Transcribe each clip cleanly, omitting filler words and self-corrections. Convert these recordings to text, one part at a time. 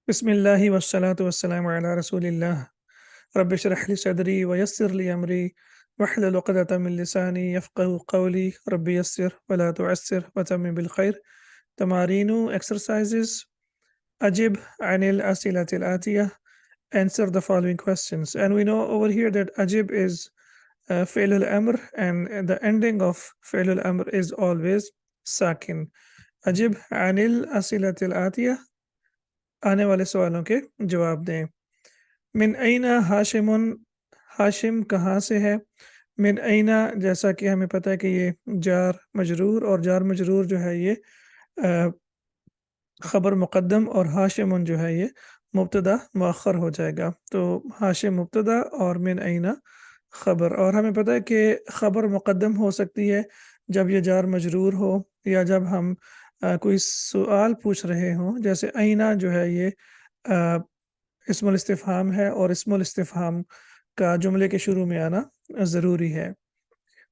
बिस्मिल्लाहि वस्सलातु वस्सलामु अला रसूलिल्लाह रब्बि इश्रह ली सदरी वयस्सिर ली अमरी वहलुल उक़दतम मिन लिसानी यफ़क़हू क़ौली रब्बि यस्सिर वला तुअस्सिर वतम्मिम बिल खैर। तमारीनु exercises. Ajib anil asilatil atiyah. Answer the following questions. And we know over here that ajib is fi'lul amr, and the ending of fi'lul amr is always sakin. Ajib anil asilatil atiyah. आने वाले सवालों के जवाब दें। मिन ऐना हाशिमुन, हाशिम कहाँ से है। मिन ऐना, जैसा कि हमें पता है कि ये जार मजरूर, और जार मजरूर जो है ये ख़बर मुक़द्दम, और हाशिमुन जो है ये मुब्तदा मुअख्खर हो जाएगा। तो हाशिम मुब्तदा और मिन ऐना ख़बर। और हमें पता है कि ख़बर मुक़द्दम हो सकती है जब ये जार मजरूर हो, या जब हम कोई सवाल पूछ रहे हों। जैसे ऐना जो है ये इस्मुल इस्तिफ़हाम है, और इस्मुल इस्तिफ़हाम का जुमले के शुरू में आना ज़रूरी है।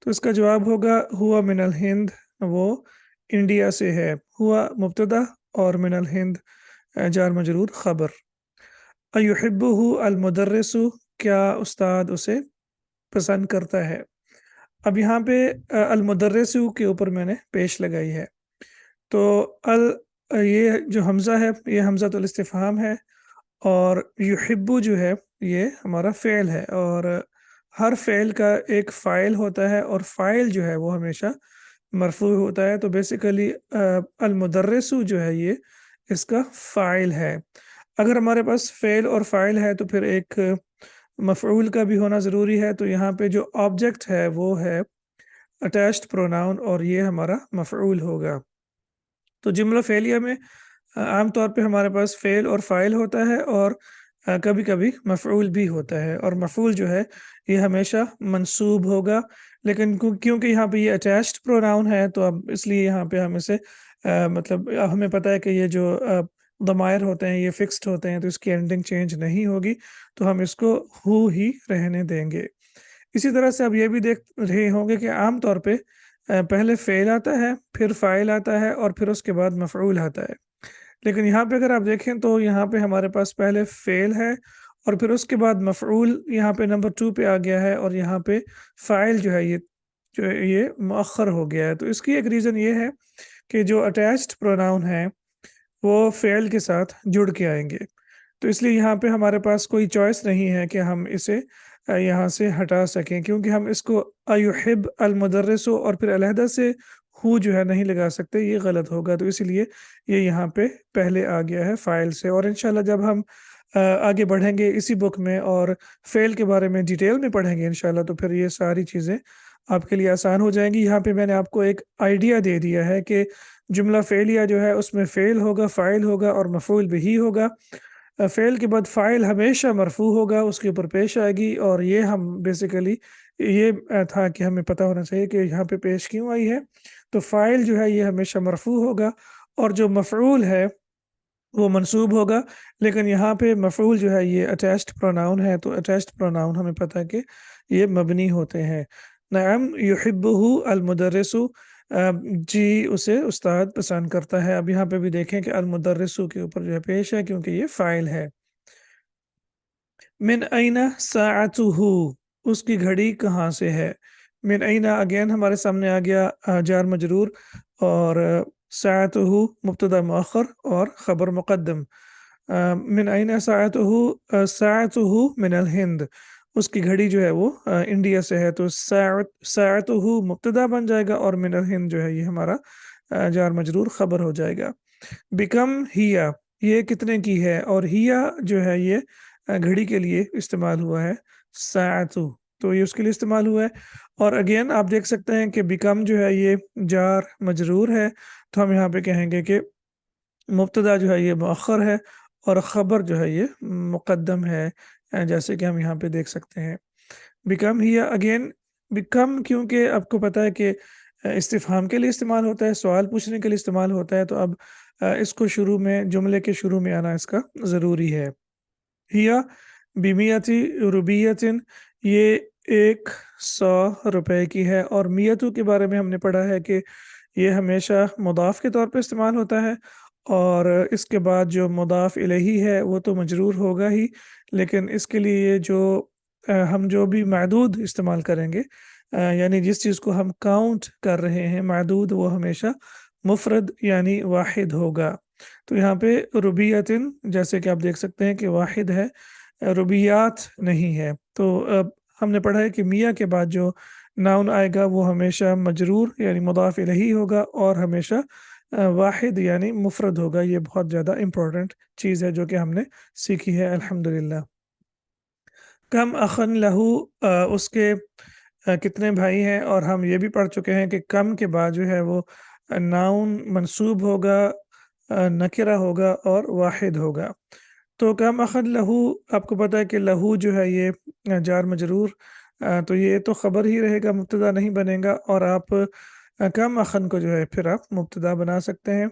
तो इसका जवाब होगा हुआ मिनल हिंद, वो इंडिया से है। हुआ मुब्तदा और मिनल हिंद जार मजरूर ख़बर। अयुहिब्बुहु अल मुदर्रिसु, क्या उस्ताद उसे पसंद करता है। अब यहाँ पे अल मुदर्रिसु के ऊपर मैंने पेश लगाई है। तो ये जो हमज़ा है ये हमज़तुल इस्तिफ़हाम है, और युहिब्बु जो है ये हमारा फ़ेल है, और हर फ़ेल का एक फ़ाइल होता है, और फ़ाइल जो है वो हमेशा मरफ़ू होता है। तो बेसिकली अल मुदर्रिसु जो है ये इसका फ़ाइल है। अगर हमारे पास फ़ेल और फ़ाइल है तो फिर एक मफ़ऊल का भी होना ज़रूरी है। तो यहाँ पे जो ऑब्जेक्ट है वो है अटैच्ड प्रोनाउन, और ये हमारा मफ़ऊल होगा। तो जुमला फ़ेलिया में आम तौर पे हमारे पास फ़ेल और फ़ाइल होता है, और कभी-कभी मफ़ऊल भी होता है, और मफ़ऊल जो है ये हमेशा मंसूब होगा। लेकिन क्योंकि यहाँ पे ये अटैच्ड प्रोनाउन है, तो अब इसलिए यहाँ पे हम इसे मतलब हमें पता है कि ये जो ज़मायर होते हैं ये फ़िक्स्ड होते हैं, तो इसकी एंडिंग चेंज नहीं होगी, तो हम इसको हू ही रहने देंगे। इसी तरह से आप ये भी देख रहे होंगे कि आम तौर पे पहले फ़ेल आता है, फिर फ़ाइल आता है, और फिर उसके बाद मफ़ऊल आता है। लेकिन यहाँ पे अगर आप देखें तो यहाँ पे हमारे पास पहले फ़ेल है, और फिर उसके बाद मफ़ऊल यहाँ पे नंबर 2 पे आ गया है, और यहाँ पे फ़ाइल जो है ये मुअख्खर हो गया है। तो इसकी एक रीज़न ये है कि जो अटैच्ड प्रोनाउन है वो फ़ेल के साथ जुड़ के आएँगे। तो इसलिए यहाँ पे हमारे पास कोई चॉइस नहीं है कि हम इसे यहाँ से हटा सकें, क्योंकि हम इसको अयुहिब अल मुदर्रिसु और फिर अलहदा से हू जो है नहीं लगा सकते, ये गलत होगा। तो इसीलिए ये यहाँ पे पहले आ गया है फ़ाइल से। और इंशाल्लाह जब हम आगे बढ़ेंगे इसी बुक में और फ़ेल के बारे में डिटेल में पढ़ेंगे इंशाल्लाह, तो फिर ये सारी चीज़ें आपके लिए आसान हो जाएँगी। यहाँ पे मैंने आपको एक आइडिया दे दिया है कि जुमला फ़ेलिया जो है उसमें फ़ेल होगा, फ़ाइल होगा और मफ़ऊल बिही होगा। फ़ेल के बाद फ़ाइल हमेशा मरफ़ू होगा, उसके ऊपर पेश आएगी, और ये हम बेसिकली ये था कि हमें पता होना चाहिए कि यहाँ पे पेश क्यों आई है। तो फ़ाइल जो है ये हमेशा मरफ़ू होगा, और जो मफ़ऊल है वो मंसूब होगा। लेकिन यहाँ पे मफ़ऊल जो है ये अटैच्ड प्रोनाउन है, तो अटैच्ड प्रोनाउन हमें पता है कि ये मबनी होते हैं। नअम युहिब्बुहु अल मुदर्रिसु, जी उसे उस्ताद पसंद करता है। अब यहाँ पे भी देखें कि अल मुदर्रिसु के ऊपर जो है पेश है, क्योंकि ये फ़ाइल है। मिन अइना साअतुहु, उसकी घड़ी कहाँ से है। मिन अइना अगेन हमारे सामने आ गया जार मजरूर, और साअतुहु मुब्तदा मुअख्खर और ख़बर मुक़द्दम। मिन अइना साअतुहु, साअतुहु मिनल हिंद, उसकी घड़ी जो है वो इंडिया से है। तो साअतुहु मुब्तदा बन जाएगा, और मिनल हिंद जो है ये हमारा जार मजरूर ख़बर हो जाएगा। बिकम हिया, ये कितने की है, और हिया जो है ये घड़ी के लिए इस्तेमाल हुआ है। साअतु, तो ये उसके लिए इस्तेमाल हुआ है। और अगेन आप देख सकते हैं कि बिकम जो है ये जार मजरूर है, तो हम यहाँ पे कहेंगे कि मुब्तदा जो है ये मुअख्खर है, और ख़बर जो है ये मुक़द्दम है, जैसे कि हम यहाँ पे देख सकते हैं। बिकम हिया अगेन, बिकम क्योंकि आपको पता है कि इस्तिफ़हाम के लिए इस्तेमाल होता है, सवाल पूछने के लिए इस्तेमाल होता है, तो अब इसको शुरू में जुमले के शुरू में आना इसका ज़रूरी है। हिया बिमियति रुबियतिन, ये 100 रुपए की है। और मियतु के बारे में हमने पढ़ा है कि ये हमेशा मुदाफ़ के तौर पे इस्तेमाल होता है, اور اس کے بعد جو مضاف الیہ ہے وہ تو مجرور ہوگا ہی، لیکن اس کے لیے جو ہم جو بھی معدود استعمال کریں گے، یعنی جس چیز کو ہم کاؤنٹ کر رہے ہیں معدود، وہ ہمیشہ مفرد یعنی واحد ہوگا۔ تو یہاں پہ ربیعتن جیسے کہ آپ دیکھ سکتے ہیں کہ واحد ہے، ربیات نہیں ہے۔ تو ہم نے پڑھا ہے کہ میاں کے بعد جو ناؤن آئے گا وہ ہمیشہ مجرور یعنی مضاف الیہ ہوگا، اور ہمیشہ واحد یعنی مفرد ہوگا۔ یہ بہت زیادہ امپورٹنٹ چیز ہے جو کہ ہم نے سیکھی ہے الحمدللہ۔ کم اخن لہو، اس کے کتنے بھائی ہیں، اور ہم یہ بھی پڑھ چکے ہیں کہ کم کے بعد جو ہے وہ ناؤن منصوب ہوگا، نکرہ ہوگا اور واحد ہوگا۔ تو کم اخن لہو، آپ کو پتہ ہے کہ لہو جو ہے یہ جار مجرور، تو یہ تو خبر ہی رہے گا، مبتدا نہیں بنے گا، اور آپ کم اخن کو جو ہے پھر آپ مبتدا بنا سکتے ہیں،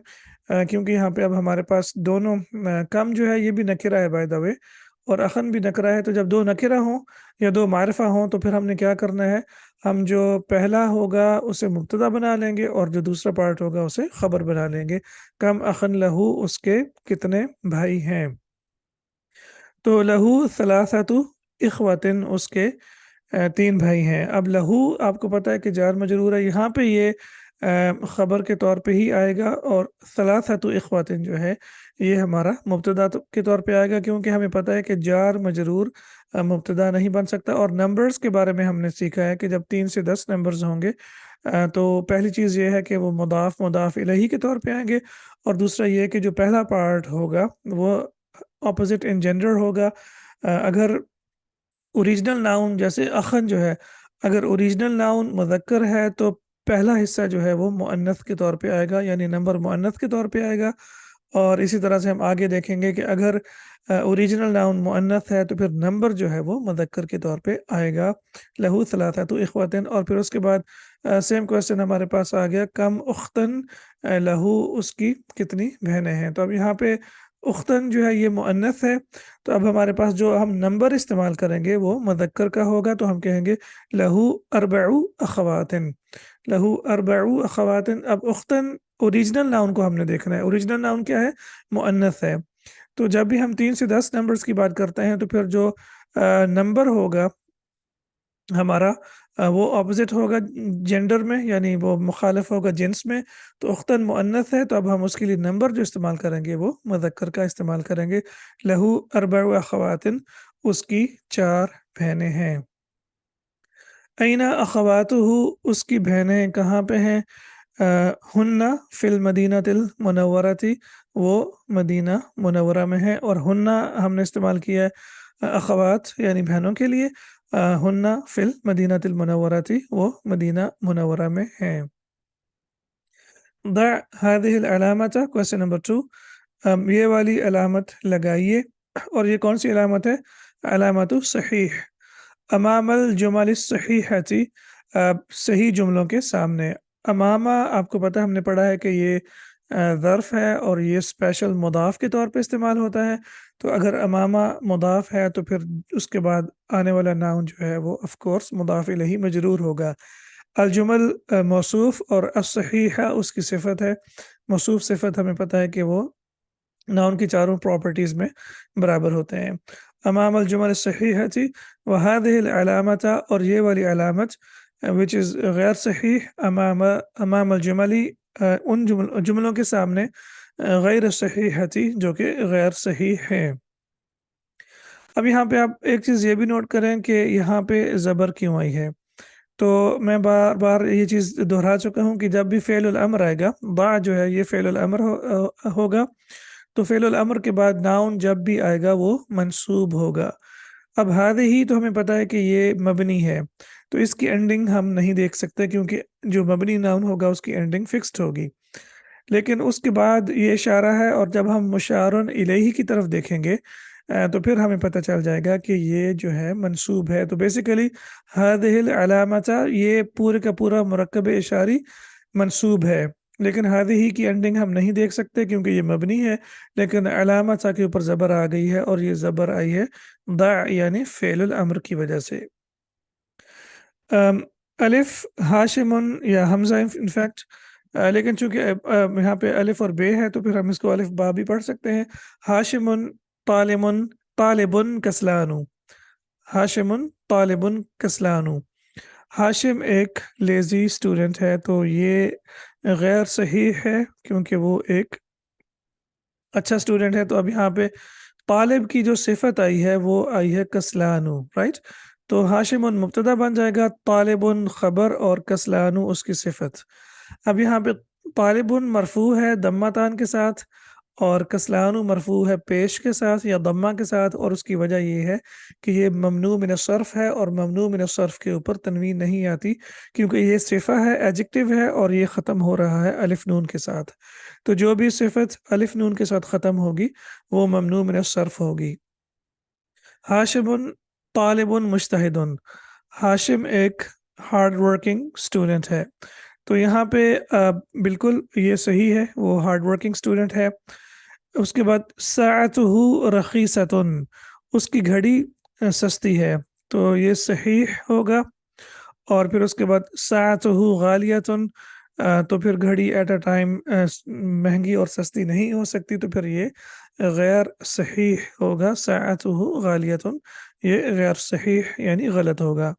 کیونکہ یہاں پہ اب ہمارے پاس دونوں کم جو ہے یہ بھی نکرہ ہے بائی دا وے، اور اخن بھی نکرہ ہے۔ تو جب دو نکرہ ہوں یا دو معرفہ ہوں تو پھر ہم نے کیا کرنا ہے، ہم جو پہلا ہوگا اسے مبتدا بنا لیں گے، اور جو دوسرا پارٹ ہوگا اسے خبر بنا لیں گے۔ کم اخن لہو، اس کے کتنے بھائی ہیں۔ تو لہو ثلاثت اخواتن، اس کے تین بھائی ہیں۔ اب لہو آپ کو پتہ ہے کہ جار مجرور ہے، یہاں پہ یہ خبر کے طور پہ ہی آئے گا، اور ثلاثت اخواتن جو ہے یہ ہمارا مبتدا کے طور پہ آئے گا، کیونکہ ہمیں پتہ ہے کہ جار مجرور مبتدا نہیں بن سکتا۔ اور نمبرز کے بارے میں ہم نے سیکھا ہے کہ جب 3 سے 10 نمبرز ہوں گے، تو پہلی چیز یہ ہے کہ وہ مضاف الیہ کے طور پہ آئیں گے، اور دوسرا یہ کہ جو پہلا پارٹ ہوگا وہ اپوزٹ ان جینڈر ہوگا۔ اگر اوریجنل ناؤن جیسے اخن جو ہے، اگر اوریجنل ناؤن مذکر ہے تو پہلا حصہ جو ہے وہ مؤنث کے طور پہ آئے گا، یعنی نمبر مؤنث کے طور پہ آئے گا۔ اور اسی طرح سے ہم آگے دیکھیں گے کہ اگر اوریجنل ناؤن مؤنث ہے تو پھر نمبر جو ہے وہ مذکر کے طور پہ آئے گا۔ لہو ثلاثت اخواتن، اور پھر اس کے بعد سیم کویسچن ہمارے پاس آ گیا، کم اختن لہو، اس کی کتنی بہنیں ہیں۔ تو اب یہاں پہ اختن جو ہے یہ مؤنث ہے، تو اب ہمارے پاس جو ہم نمبر استعمال کریں گے وہ مذکر کا ہوگا، تو ہم کہیں گے لہو اربع اخواتن، لہو اربع اخواتن۔ اب اختن اوریجنل ناؤن کو ہم نے دیکھنا ہے، اوریجنل ناؤن کیا ہے، مؤنث ہے۔ تو جب بھی ہم 3 سے 10 نمبرز کی بات کرتے ہیں تو پھر جو نمبر ہوگا ہمارا وہ اپوزٹ ہوگا جینڈر میں، یعنی وہ مخالف ہوگا جنس میں۔ تو اختن مؤنث ہے، تو اب ہم اس کے لیے نمبر جو استعمال کریں گے وہ مذکر کا استعمال کریں گے۔ لہو اربع اخواتن، اس کی 4 بہنیں ہیں۔ اینا اخواتہ، اس کی بہنیں کہاں پہ ہیں؟ ہن فی المدینۃ المنورۃ، وہ مدینہ منورہ میں ہے، اور ہن ہم نے استعمال کیا ہے اخوات یعنی بہنوں کے لیے، ہن فی المدینۃ المنورۃ، وہ مدینہ منورہ میں ہیں۔ ضع هذه العلامت، کویسچن نمبر 2، یہ والی علامت لگائیے، اور یہ کون سی علامت ہے؟ علامت صحیح، امام الجمل الصحیحۃ، صحیح جملوں کے سامنے۔ امامہ آپ کو پتہ، ہم نے پڑھا ہے کہ یہ ظرف ہے اور یہ اسپیشل مضاف کے طور پہ استعمال ہوتا ہے۔ تو اگر امامہ مضاف ہے تو پھر اس کے بعد آنے والا ناؤن جو ہے وہ آف کورس مضاف الیہ مجرور ہوگا۔ الجمل موصوف، اور الصحیحہ اس کی صفت ہے۔ موصوف صفت ہمیں پتہ ہے کہ وہ ناؤن کی چاروں پراپرٹیز میں برابر ہوتے ہیں۔ امام الجمل الصحیحۃ وهذه العلامت، اور یہ والی علامت which is غیر صحیح، امام الجملی، ان جملوں کے سامنے، غیر صحیحۃ جو کہ غیر صحیح ہیں۔ اب یہاں پہ آپ ایک چیز یہ بھی نوٹ کریں کہ یہاں پہ زبر کیوں آئی ہے۔ تو میں بار بار یہ چیز دہرا چکا ہوں کہ جب بھی فعل الامر آئے گا، ضع جو ہے یہ فعل الامر ہوگا، تو فعل الامر کے بعد ناؤن جب بھی آئے گا وہ منصوب ہوگا۔ اب ہی تو ہمیں پتہ ہے کہ یہ مبنی ہے، تو اس کی اینڈنگ ہم نہیں دیکھ سکتے، کیونکہ جو مبنی ناؤن ہوگا اس کی اینڈنگ فکسڈ ہوگی۔ لیکن اس کے بعد یہ اشارہ ہے، اور جب ہم مشار الیہ کی طرف دیکھیں گے تو پھر ہمیں پتہ چل جائے گا کہ یہ جو ہے منصوب ہے۔ تو بیسیکلی هذه العلامت، یہ پورے کا پورا مرکب اشاری منصوب ہے، لیکن هذه کی اینڈنگ ہم نہیں دیکھ سکتے کیونکہ یہ مبنی ہے، لیکن علامت کے اوپر زبر آ گئی ہے، اور یہ زبر آئی ہے ضع یعنی فعل الامر کی وجہ سے۔ الف ہاشم یا حمزہ، انفیکٹ लेकिन चूंकि यहाँ पे अलिफ और बे है तो फिर हम इसको अलिफ बा भी पढ़ सकते हैं। हाशिमुन तालिमुन तालिबुन कस्लानु, हाशिमुन तालिबुन कस्लानु। हाशिम एक लेजी स्टूडेंट है, तो ये गैर सही है क्योंकि वो एक अच्छा स्टूडेंट है। तो अब यहाँ पे तालिब की जो सिफत आई है वो आई है कस्लानु, राइट। तो हाशिमुन मुब्तदा बन जाएगा, तालिबुन खबर और कस्लानु उसकी सिफत। अब यहाँ पे तालिबुन मरफू है दम्मातान के साथ, और कस्लानु मरफू है पेश के साथ या दम्मा के साथ, और उसकी वजह ये है कि ये ममनू मिन सर्फ है, और ममनू मिन सर्फ के ऊपर तनवीन नहीं आती क्योंकि ये सिफा है, एडजेक्टिव है, और ये ख़त्म हो रहा है अलिफ नून के साथ। तो जो भी सिफत अलिफ नून के साथ ख़त्म होगी वो ममनू मिन सर्फ होगी। हाशिमुन तालिबुन मुज्तहिदुन, हाशिम एक हार्ड वर्किंग स्टूडेंट है। तो यहाँ पे बिल्कुल ये सही है, वो हार्ड वर्किंग स्टूडेंट है। उसके बाद साअतुहु रखीसतुन, उसकी घड़ी सस्ती है, तो ये सही होगा। और फिर उसके बाद साअतुहु गालियतुन, तो फिर घड़ी एट अ टाइम महंगी और सस्ती नहीं हो सकती, तो फिर ये गैर सही होगा। साअतुहु गालियतुन ये गैर सही यानी गलत होगा।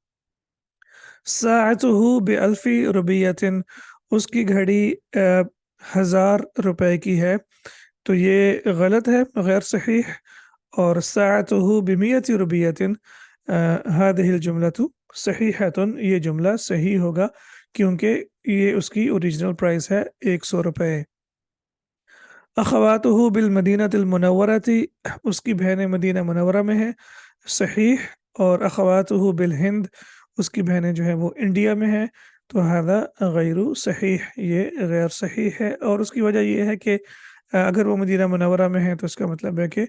साअतुहु बिअल्फी रुबियतिन, उसकी घड़ी 1000 रुपए की है, तो ये गलत है, गैर सही। और साअतुहु बिमियति रुबियतिन हादिहिल जुमलतु सहीहतुन, ये जुमला सही होगा क्योंकि ये उसकी ओरिजिनल प्राइस है 100 रुपए। अखवातुहु बिल मदीनतिल मुनव्वरति, उसकी बहनें मदीना मुनव्वरा में है, सही। और अखवातुहु बिल हिंद, उसकी बहनें जो है वो इंडिया में है, तो हादा गैरु सही, ये गैर सही है। और उसकी वजह ये है कि अगर वो मदीना मुनव्वरा में है तो इसका मतलब है कि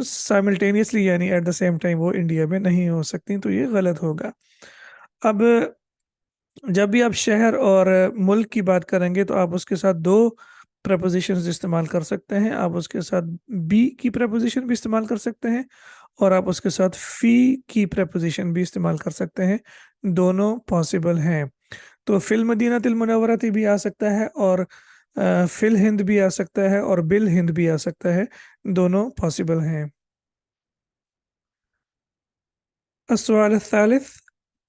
साइमल्टेनियसली यानी एट द सेम टाइम वो इंडिया में नहीं हो सकती, तो ये गलत होगा। अब जब भी आप शहर और मुल्क की बात करेंगे तो आप उसके साथ दो प्रपोजिशंस इस्तेमाल कर सकते हैं। आप उसके साथ बी की प्रपोजिशन भी इस्तेमाल कर सकते हैं, और आप उसके साथ फी की प्रपोजिशन भी इस्तेमाल कर सकते हैं, दोनों पॉसिबल हैं। तो फिल मदीनतिल मुनव्वरति भी आ सकता है, और फिल हिंद भी आ सकता है, और बिल हिंद भी आ सकता है, दोनों पॉसिबल हैं। अस्सवाल थालिथ,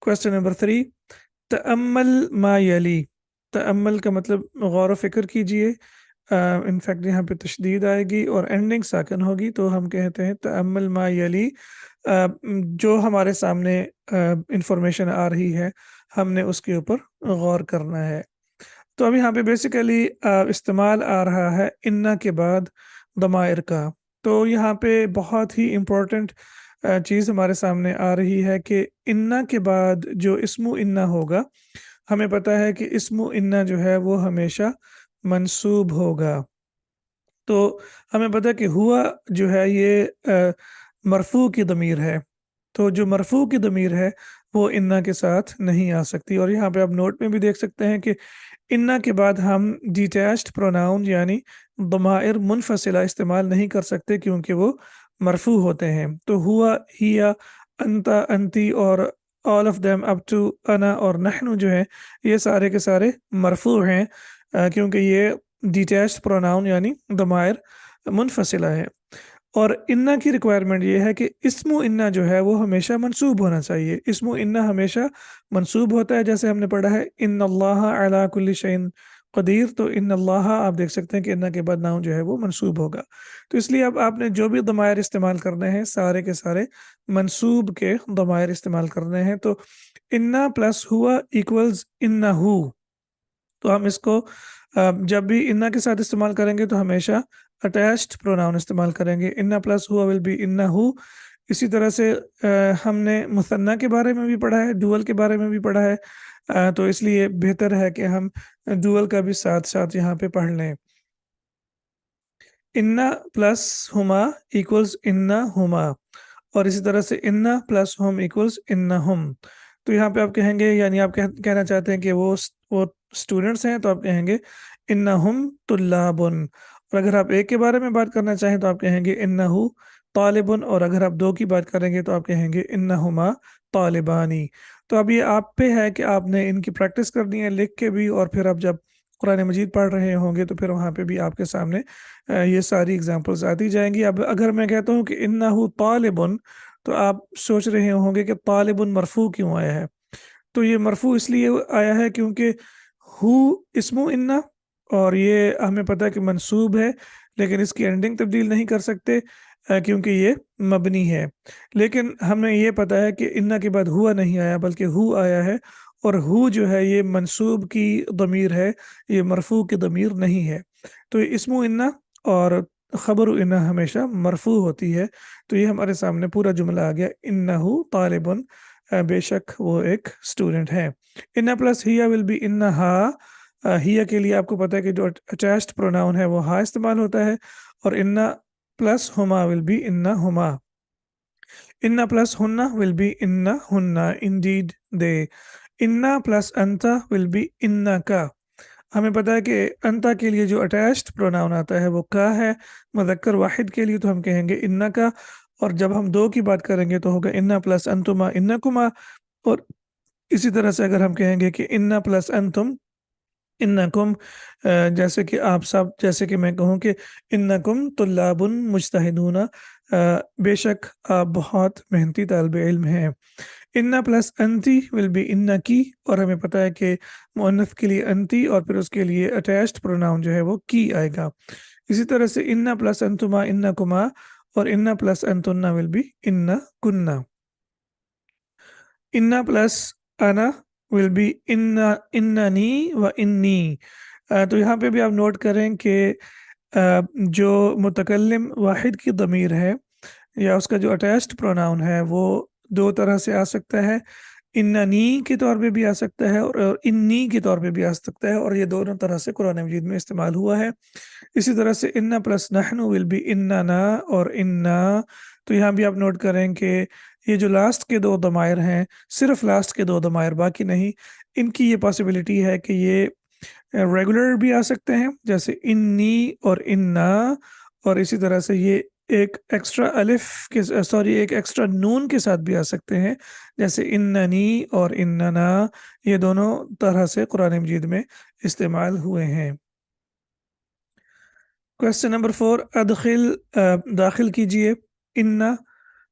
क्वेश्चन नंबर 3, तअम्मल मा यली। तअम्मल का मतलब गौर व फिक्र कीजिए। इनफैक्ट यहाँ पे तशदीद आएगी और एंडिंग साकिन होगी, तो हम कहते हैं तअम्मल मा यली। जो हमारे सामने इंफॉर्मेशन आ रही है हमने उसके ऊपर गौर करना है। तो अब यहाँ पे बेसिकली इस्तेमाल आ रहा है इन्ना के बाद दमायर का। तो यहाँ पे बहुत ही इम्पोर्टेंट चीज़ हमारे सामने आ रही है कि इन्ना के बाद जो इस्मु इन्ना होगा, हमें पता है कि इस्मु इन्ना जो है वो हमेशा मंसूब होगा। तो हमें पता है कि हुआ जो है ये मरफू की ज़मीर है, तो जो मरफू की ज़मीर है वो इन्ना के साथ नहीं आ सकती। और यहाँ पे आप नोट में भी देख सकते हैं कि इन्ना के बाद हम डिटैच्ड प्रोनाउन यानी दमाइर मुनफसिला इस्तेमाल नहीं कर सकते क्योंकि वो मरफू होते हैं। तो हुआ, हिया, अंता, अंती और all of them up to अना और नहनु जो है ये सारे के सारे मरफू हैं, क्योंकि ये डिटैच्ड प्रोनाउन यानी दमाइर मुनफसिला है। और इन्ना की रिक्वायरमेंट ये है कि इस्मु इन्ना जो है वो हमेशा मंसूब होना चाहिए। इस्मु इन्ना हमेशा मंसूब होता है, जैसे हमने पढ़ा है इन्नल्लाह अला कुल्ली शैइन कदीर, तो इन्नल्लाह आप देख सकते हैं कि इन्ना के बाद नाउन जो है वो मंसूब होगा। तो इसलिए अब आपने जो भी दमायर इस्तेमाल करने हैं सारे के सारे मंसूब के दमायर इस्तेमाल करने हैं। तो इन्ना प्लस हुआ इक्वल्स इन्नहू, तो हम इसको जब भी इन्ना के साथ इस्तेमाल करेंगे तो हमेशा अटैच्ड प्रोनाउन इस्तेमाल करेंगे। इन्ना प्लस हुआ विल बी इन्नहू। इसी तरह से हमने मुसन्ना के बारे में भी पढ़ा है, डुअल के बारे में भी पढ़ा है, तो इसलिए बेहतर है कि हम डुअल का भी साथ साथ यहाँ पे पढ़ लें। इन्ना प्लस हुमा इक्वल्स इन्ना हुमा, और इसी तरह से इन्ना प्लस हम इक्वल्स इन्ना हम। तो यहाँ पे आप कहेंगे, यानी आप कहना चाहते हैं कि वो स्टूडेंट्स हैं, तो आप कहेंगे इन्ना हम तुल्लाबुन। और अगर आप एक के बारे में बात करना चाहें तो आप कहेंगे इन्नहु तालिबुन, और अगर आप दो की बात करेंगे तो आप कहेंगे इन्नहुमा तालिबानी। तो अब ये आप पे है कि आपने इनकी प्रैक्टिस करनी है लिख के भी, और फिर आप जब कुरान मजीद पढ़ रहे होंगे तो फिर वहाँ पे भी आपके सामने ये सारी एग्जांपल्स आती जाएंगी। अब अगर मैं कहता हूँ कि इन्नहु तालिबुन, तो आप सोच रहे होंगे कि तालिबुन मरफू क्यों आया है। तो ये मरफू इसलिए आया है क्योंकि हु इस्मु इन्ना, और ये हमें पता है कि मंसूब है, लेकिन इसकी एंडिंग तब्दील नहीं कर सकते क्योंकि ये मबनी है। लेकिन हमें ये पता है कि इन्ना के बाद हुआ नहीं आया बल्कि हु आया है, और हु जो है ये मंसूब की ضمیر है, ये मरफू की ضمیر नहीं है। तो ये इस्मु इन्ना और ख़बर इन्ना हमेशा मरफू होती है। तो ये हमारे सामने पूरा जुमला आ गया, इन्नहु तालिबुन, बेशक वो एक स्टूडेंट है। इन्ना प्लस हिया विल बी इन्नहा, हिया के लिए आपको पता है कि जो अटैच्ड प्रोनाउन है वो हा इस्तेमाल होता है, और इन्ना प्लस हुमा विल बी इन्ना हुमा। इन्ना प्लस हुन्ना विल बी इन्ना हुन्ना, इंडीड दे। इन्ना प्लस अंता विल बी इन्ना का। हमें पता है कि अंता के लिए जो अटैच्ड प्रोनाउन आता है वो का है, मुज़क्कर वाहिद के लिए तो हम कहेंगे इन्ना का, और जब हम दो की बात करेंगे तो होगा इन्ना प्लस अंतुमा इन्नकुमा। और इसी तरह से अगर हम कहेंगे कि इन्ना प्लस अंतुम इन्नकुम, जैसे कि आप सब, जैसे कि मैं कहूँ कि इन्नकुम तुल्लाबुन मुज्तहिदूना, बेशक आप बहुत मेहनती तालिब इल्म हैं। इन्ना प्लस अंती विल बी इन्ना की, और हमें पता है कि मुअन्नस के लिए अंती और फिर उसके लिए अटैच्ड प्रोनाउन जो है वो की आएगा। इसी तरह से इन्ना प्लस अंतुमा इन्ना कुमा, और इन्ना प्लस अंतुन्ना विल बी इन्ना कुन्ना। इन्ना प्लस अना विल बी इन्ना इन्ननी व इन्नी। तो यहाँ पे भी आप नोट करें कि जो मुतकल्लिम वाहिद की ضمیر है या उसका जो अटैच्ड प्रोनाउन है वो दो तरह से आ सकता है। इन्ननी के तौर पे भी आ सकता है और इन्नी के तौर पे भी आ सकता है, और ये दोनों तरह से कुरान मजीद में इस्तेमाल हुआ है। इसी तरह से इन्ना प्लस नहनु विल बी इन्नाना और इन्ना। तो यहाँ भी आप नोट करें कि ये जो लास्ट के दो दमायर हैं, सिर्फ लास्ट के दो दमायर, बाकी नहीं, इनकी ये पॉसिबिलिटी है कि ये रेगुलर भी आ सकते हैं जैसे इन्नी और इन्ना, और इसी तरह से ये एक एक्स्ट्रा अलिफ के, सॉरी, एक एक्स्ट्रा नून के साथ भी आ सकते हैं जैसे इन्ननी और इन्नना। ये दोनों तरह से कुरान मजीद में इस्तेमाल हुए हैं। क्वेश्चन नंबर 4, अदखिल, दाखिल कीजिए इन्ना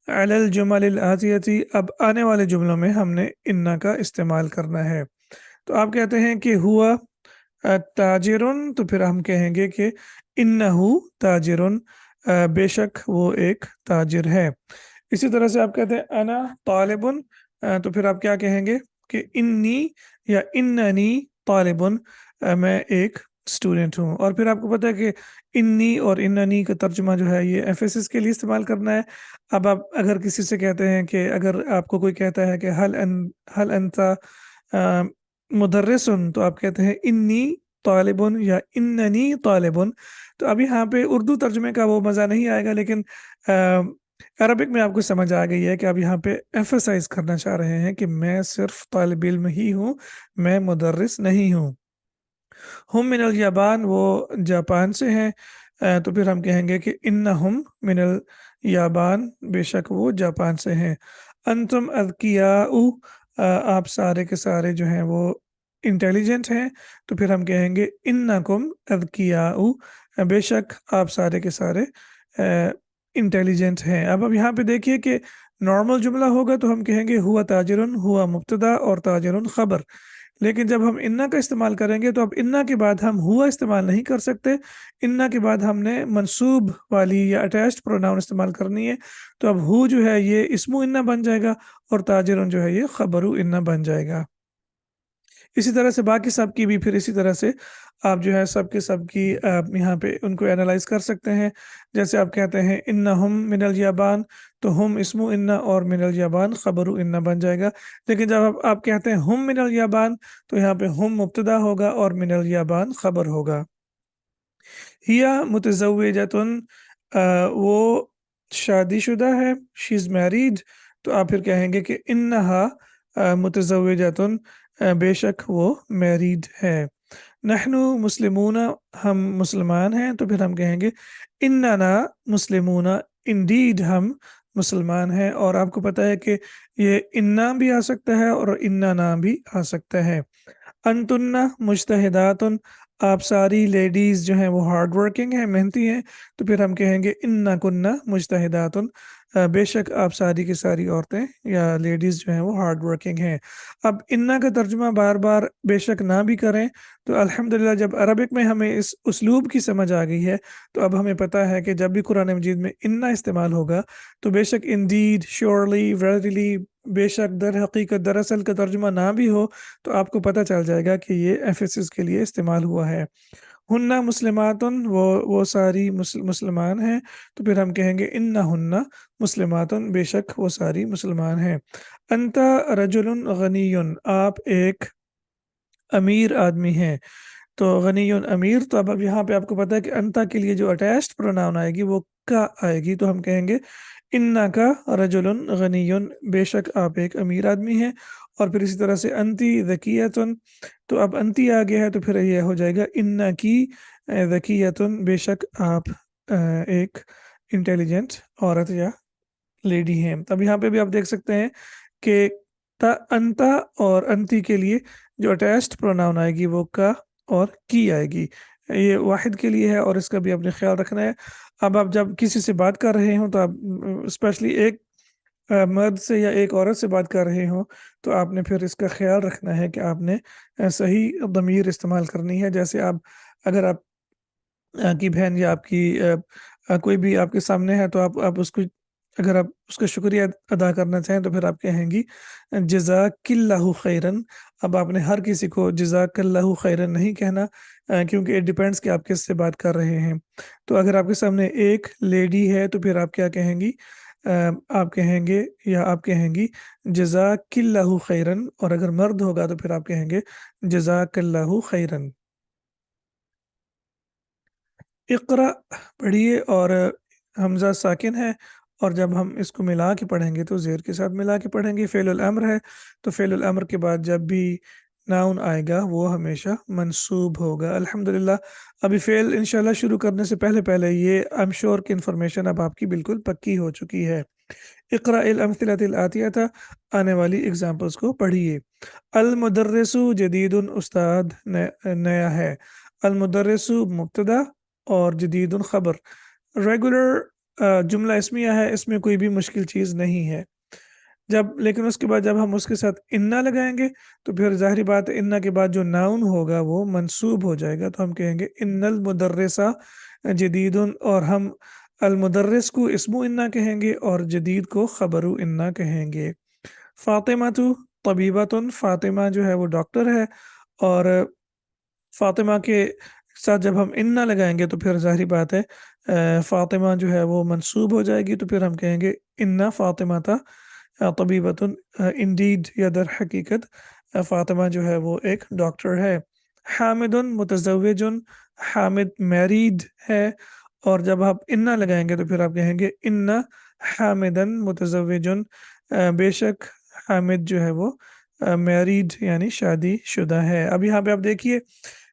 अलल जुमल आतियती। अब आने वाले जुमलों में हमने इन्ना का इस्तेमाल करना है। तो आप कहते हैं कि हुआ ताजिरुन, तो फिर हम कहेंगे कि इन्नहु ताजिरुन, बेशक वो एक ताजिर है। इसी तरह से आप कहते हैं अना तालिबुन, तो फिर आप क्या कहेंगे कि इन्नी या इन्ननी तालिबुन, मैं एक स्टूडेंट हूँ। और फिर आपको पता है कि इन्नी और इन्ननी का तर्जुमा जो है ये एम्फेसिस के लिए इस्तेमाल करना है। अब आप अगर किसी से कहते हैं कि अगर आपको कोई कहता है कि हल अंता मुदर्रिसुन, तो आप कहते हैं इन्नी तालिबुन या इन्ननी तालिबुन। तो अब यहाँ पे उर्दू तर्जुमे का वो मज़ा नहीं आएगा, लेकिन अरबिक में आपको समझ आ गई है कि आप यहाँ पे एम्फसाइज करना चाह रहे हैं कि मैं सिर्फ तालिब इल्म ही हूँ, मैं मुदर्रिस नहीं हूँ। हम मिनल याबान, वो जापान से हैं, तो फिर हम कहेंगे कि इन्नहुम मिनल याबान, बेशक वो जापान से हैं। अंतुम अज़कियाउ, आप सारे के सारे जो हैं वो इंटेलिजेंट हैं, तो फिर हम कहेंगे इन्नकुम अज़कियाउ, बेशक आप सारे के सारे इंटेलिजेंट हैं। अब यहाँ पे देखिए कि नॉर्मल जुमला होगा तो हम कहेंगे हुआ ताजिरुन, हुआ मुब्तदा और ताजिरुन खबर। लेकिन जब हम इन्ना का इस्तेमाल करेंगे तो अब इन्ना के बाद हम हुआ इस्तेमाल नहीं कर सकते। इन्ना के बाद हमने मंसूब वाली या अटैच्ड प्रोनाउन इस्तेमाल करनी है। तो अब हु जो है ये इस्मु इन्ना बन जाएगा, और ताजिरुन जो है ये खबरु इन्ना बन जाएगा। इसी तरह से बाकी सब की भी फिर इसी तरह से आप जो है सबके सब की यहाँ पे उनको एनालाइज कर सकते हैं। जैसे आप कहते हैं इन्ना हम मिनल याबान, तो हम इस्मु इन्ना और मिनल याबान खबरु इन्ना बन जाएगा। लेकिन जब आप कहते हैं हम मिनल याबान, तो यहाँ पे हम मुब्तदा होगा और मिनल याबान खबर होगा। हिया मुतज़व्विजतुन, वो शादीशुदा है, शी इज़ मैरिड। तो आप फिर कहेंगे कि इन्नहा मुतज़व्विजतुन, बेशक वो मैरिड है। नहनु मुस्लिमूना, हम मुसलमान हैं, तो फिर हम कहेंगे इन्नना मुस्लिमूना, इंडीड हम मुसलमान हैं। और आपको पता है कि ये इन्ना भी आ सकता है और इन्ना ना भी आ सकता है। अंतुन्ना मुजतहिदातुन, آپ ساری لیڈیز جو ہیں وہ ہارڈ ورکنگ ہیں، محنتی ہیں، تو پھر ہم کہیں گے انا کننا مجتہداتن، بے شک آپ ساری کی ساری عورتیں یا لیڈیز جو ہیں وہ ہارڈ ورکنگ ہیں۔ اب انا کا ترجمہ بار بار بے شک نہ بھی کریں تو الحمدللہ جب عربک میں ہمیں اس اسلوب کی سمجھ آ گئی ہے تو اب ہمیں پتہ ہے کہ جب بھی قرآن مجید میں انا استعمال ہوگا تو بے شک انڈیڈ، شیورلی، ویریلی، بے شک، در حقیقت، دراصل کا ترجمہ نہ بھی ہو تو آپ کو پتہ چل جائے گا کہ یہ ایفیسس کے لیے استعمال ہوا ہے۔ ہننا مسلماتن، وہ ساری مسلمان ہیں، تو پھر ہم کہیں گے انّا ہننا مسلماتن، بے شک وہ ساری مسلمان ہیں۔ انتا رجل غنی، آپ ایک امیر آدمی ہیں، تو غنی امیر، تو اب یہاں پہ آپ کو پتا ہے کہ انتا کے لیے جو اٹیچڈ پروناؤن آئے گی وہ کا آئے گی، تو ہم کہیں گے انا کا رجل غنی، بے شک آپ ایک امیر آدمی ہیں۔ اور پھر اسی طرح سے انتی ذکیتن، تو اب انتی آ گیا ہے تو پھر یہ ہو جائے گا انا کی ذکیتن، بے شک آپ ایک انٹیلیجنٹ عورت یا لیڈی ہیں۔ اب یہاں پہ بھی آپ دیکھ سکتے ہیں کہ انتا اور انتی کے لیے جو اٹیچڈ پروناؤن آئے گی وہ کا اور کی آئے گی، یہ واحد کے لیے ہے اور اس کا بھی اپنے خیال رکھنا ہے۔ اب آپ جب کسی سے بات کر رہے ہوں تو آپ اسپیشلی ایک مرد سے یا ایک عورت سے بات کر رہے ہوں تو آپ نے پھر اس کا خیال رکھنا ہے کہ آپ نے صحیح ضمیر استعمال کرنی ہے۔ جیسے آپ اگر آپ کی بہن یا آپ کی کوئی بھی آپ کے سامنے ہے تو آپ اس کو، اگر آپ اس کا شکریہ ادا کرنا چاہیں تو پھر آپ کہیں گی جزاک اللہ خیرن۔ اب آپ نے ہر کسی کو جزاک اللہ خیرن نہیں کہنا، کیونکہ اٹ ڈیپینڈس کہ آپ کس سے بات کر رہے ہیں۔ تو اگر آپ کے سامنے ایک لیڈی ہے تو پھر آپ کیا کہیں گی؟ آپ کہیں گے یا آپ کہیں گی جزاک اللہ خیرن، اور اگر مرد ہوگا تو پھر آپ کہیں گے جزاک اللہ خیرن۔ اقرا پڑھیے، اور حمزہ ساکن ہے، اور جب ہم اس کو ملا کے پڑھیں گے تو زیر کے ساتھ ملا کے پڑھیں گے۔ فعل الامر ہے تو فعل الامر کے بعد جب بھی ناؤن آئے گا وہ ہمیشہ منصوب ہوگا۔ الحمدللہ ابھی فعل انشاءاللہ شروع کرنے سے پہلے پہلے یہ ایم شور کی انفارمیشن اب آپ کی بالکل پکی ہو چکی ہے۔ اقرا الامثلۃ الاتیہ، آنے والی اگزامپلس کو پڑھیے۔ المدرس جدید، استاد نیا ہے۔ المدرس مبتدا اور جدید خبر۔ ریگولر جملہ اسمیہ ہے، اس میں کوئی بھی مشکل چیز نہیں ہے۔ لیکن اس کے بعد جب ہم اس کے ساتھ انا لگائیں گے تو پھر ظاہری بات ہے انا کے بعد جو ناؤن ہوگا وہ منصوب ہو جائے گا، تو ہم کہیں گے ان المدرسہ جدید، اور ہم المدرس کو اسم انا کہیں گے اور جدید کو خبر انا کہیں گے۔ فاطمہ تو طبیبۃ، فاطمہ جو ہے وہ ڈاکٹر ہے، اور فاطمہ کے ساتھ جب ہم انا لگائیں گے تو پھر ظاہری بات ہے فاطمہ جو ہے وہ منصوب ہو جائے گی، تو پھر ہم کہیں گے انا فاطمہ تا طبیبۃ، انڈیڈ یا در حقیقت فاطمہ جو ہے وہ ایک ڈاکٹر ہے۔ حامد متزوج، حامد میریڈ ہے، اور جب آپ انا لگائیں گے تو پھر آپ کہیں گے انا حامدن متزوج، بے شک حامد جو ہے وہ میریڈ یعنی شادی شدہ ہے۔ اب یہاں پہ آپ دیکھیے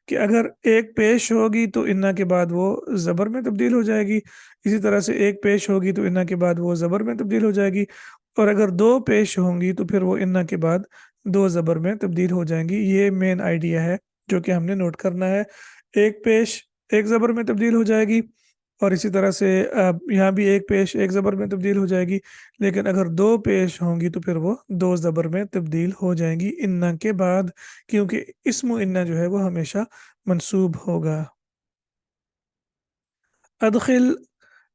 کہ اگر ایک پیش ہوگی تو انا کے بعد وہ زبر میں تبدیل ہو جائے گی، اسی طرح سے ایک پیش ہوگی تو انا کے بعد وہ زبر میں تبدیل ہو جائے گی، اور اگر دو پیش ہوں گی تو پھر وہ انا کے بعد دو زبر میں تبدیل ہو جائیں گی۔ یہ مین آئیڈیا ہے جو کہ ہم نے نوٹ کرنا ہے۔ ایک پیش ایک زبر میں تبدیل ہو جائے گی، اور اسی طرح سے یہاں بھی ایک پیش ایک زبر میں تبدیل ہو جائے گی، لیکن اگر دو پیش ہوں گی تو پھر وہ دو زبر میں تبدیل ہو جائیں گی انا کے بعد، کیونکہ اسم انا جو ہے وہ ہمیشہ منصوب ہوگا۔ ادخل،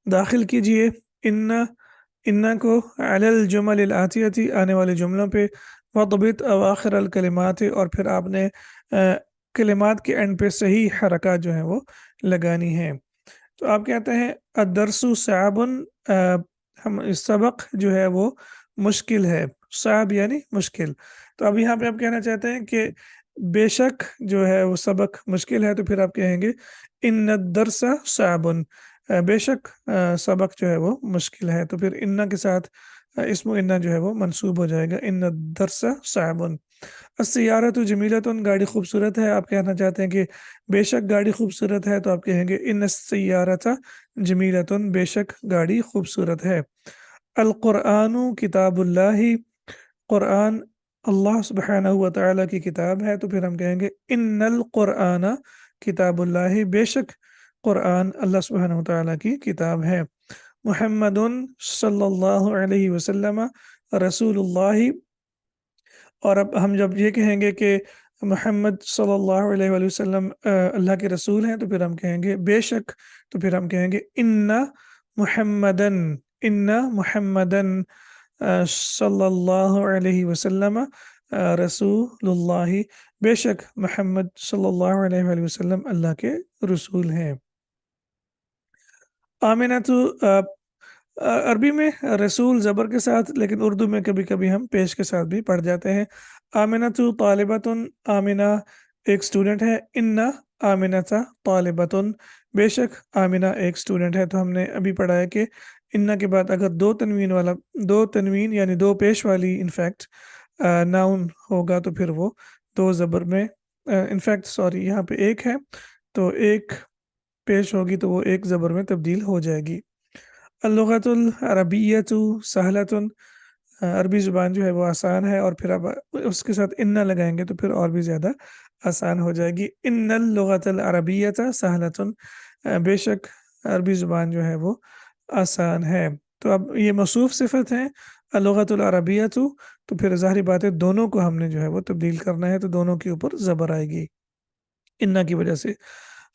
داخل کیجئے، انا کو علی الجمل الاتیہ، آنے والے جملوں پہ، وضبط اواخر الکلمات، اور پھر آپ نے کلمات کے اینڈ پہ صحیح حرکات جو ہیں وہ لگانی ہیں۔ تو آپ کہتے ہیں الدرس صعب، ہم سبق جو ہے وہ مشکل ہے، صعب یعنی مشکل۔ تو اب یہاں پہ آپ کہنا چاہتے ہیں کہ بے شک جو ہے وہ سبق مشکل ہے، تو پھر آپ کہیں گے ان الدرس صعب، بے شک سبق جو ہے وہ مشکل ہے، تو پھر انا کے ساتھ اسم انا جو ہے وہ منصوب ہو جائے گا، ان الدرس صعب۔ السیارۃ جمیلۃ، گاڑی خوبصورت ہے۔ آپ کہنا چاہتے ہیں کہ بے شک گاڑی خوبصورت ہے، تو آپ کہیں گے ان السیارۃ جمیلۃ، بے شک گاڑی خوبصورت ہے۔ القرآن کتاب اللہ، قرآن اللہ سبحانہ و تعالیٰ کی کتاب ہے، تو پھر ہم کہیں گے ان القرآن किताबुल्लाह, बेशक कुरान अल्लाह सुब्हानहु व तआला की किताब है। मुहम्मदुन सल्लल्लाहु अलैहि वसल्लम रसूलुल्लाह, और अब हम जब ये कहेंगे कि मोहम्मद सल्लल्लाहु अलैहि वसल्लम अल्लाह के रसूल हैं, तो फिर हम कहेंगे बेशक, तो फिर हम कहेंगे मुहम्मदन इन्ना मुहम्मदन सल्लल्लाहु अलैहि वसल्लम रसूलुल्लाह, बेशक मोहम्मद सल्लल्लाहु अलैहि वसल्लम अल्लाह के रसूल हैं। आमिना तो अरबी में रसूल ज़बर के साथ, लेकिन उर्दू में कभी कभी हम पेश के साथ भी पढ़ जाते हैं। आमिना तो तालिबतुन, आमिना एक स्टूडेंट है। इन्ना आमिना था तालिबतुन, बेशक आमिना एक स्टूडेंट है। तो हमने अभी पढ़ा है कि इन्ना के बाद अगर दो तनवीन यानी दो पेश वाली इनफैक्ट नाउन होगा, तो फिर वो दो ज़बर में, इनफैक्ट सॉरी यहाँ पे एक है, तो एक पेश होगी तो वो एक ज़बर में तब्दील हो जाएगी। अल-लुग़तुल अरबिय्यतु सहलतुन, अरबी ज़ुबान जो है वो आसान है, और फिर अब उसके साथ इन्ना लगाएंगे तो फिर और भी ज़्यादा आसान हो जाएगी। इन्नल लुग़तल अरबिय्यत सहलतुन, बेशक अरबी ज़ुबान जो है वो आसान है। तो अब ये मौसूफ़ सिफ़त हैं अल-लुग़तुल अरबिय्यतु, तो फिर ज़ाहिर बात है दोनों को हमने जो है वो तब्दील करना है, तो दोनों के ऊपर ज़बर आएगी इन्ना की वजह से।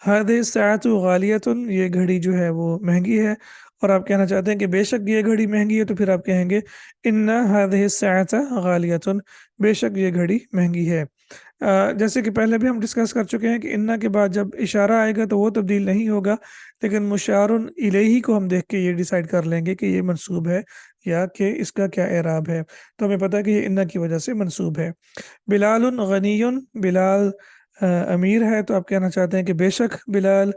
हादिहि साअतु गालियतुन, ये घड़ी जो है वो महंगी है, और आप कहना चाहते हैं कि बेशक ये घड़ी महंगी है, तो फिर आप कहेंगे इन्ना हादिहि साअत गालियतुन, बेशक ये घड़ी महंगी है। जैसे कि पहले भी हम डिस्कस कर चुके हैं कि इन्ना के बाद जब इशारा आएगा तो वो तब्दील नहीं होगा, लेकिन मुशारुन इलैही को हम देख के ये डिसाइड कर लेंगे कि ये मंसूब है या कि इसका क्या एराब है। तो हमें पता है कि ये इन्ना की वजह से मंसूब है। बिलालुन गनियुन, बिलाल अमीर है, तो आप कहना चाहते हैं कि बेशक बिलाल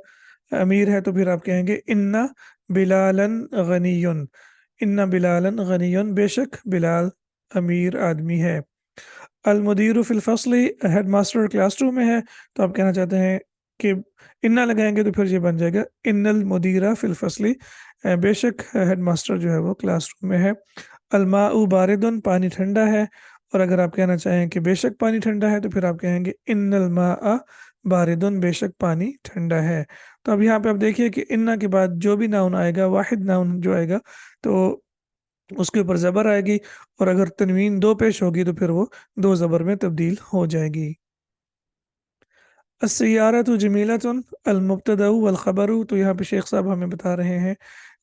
अमीर है, तो फिर आप कहेंगे इन्ना बिलालन गनियुन, इन्ना बिलालन गनियुन, बेशक बिलाल अमीर आदमी है। अल मुदीरु फिल फस्ली, हेड मास्टर क्लासरूम में है, तो आप कहना चाहते हैं कि इन्ना लगाएंगे तो फिर ये बन जाएगा इन्नल मुदीरा फिल फस्ली, बेशक हेड मास्टर जो है वो क्लासरूम में है। अलमाउ बारिदुन, पानी ठंडा है, और अगर आप कहना चाहें कि बेशक पानी ठंडा है, तो फिर आप कहेंगे इन्नल माआ बारिदुन, बेशक पानी ठंडा है। तो अब यहाँ पे आप देखिए कि इन्ना के बाद जो भी नाउन आएगा, वाहिद नाउन जो आएगा, तो उसके ऊपर ज़बर आएगी, और अगर तनवीन दो पेश होगी तो फिर वो दो ज़बर में तब्दील हो जाएगी। अस्सियारतु जमीलतुन, अलमुब्तदाउ वल तो यहाँ पे शेख साहब हमें बता रहे हैं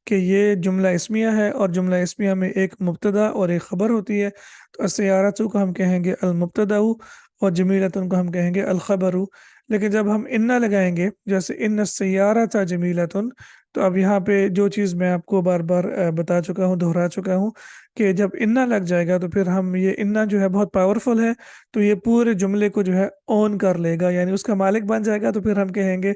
कि ये जुमला इस्मिया है, और जुमला इस्मिया में एक मुब्तदा और एक ख़बर होती है। तो अस्सियारतु को हम कहेंगे अलमुब्तदाउ, और जमीलतुन को हम कहेंगे अलख़बरु। लेकिन जब हम इन्ना लगाएंगे, जैसे इन्न सय्यारता जमीलतुन, तो अब यहाँ पे जो चीज़ मैं आपको बार बार बता चुका हूँ, दोहरा चुका हूँ, कि जब इन्ना लग जाएगा तो फिर हम ये इन्ना जो है बहुत पावरफुल है, तो ये पूरे जुमले को जो है ओन कर लेगा, यानी उसका मालिक बन जाएगा। तो फिर हम कहेंगे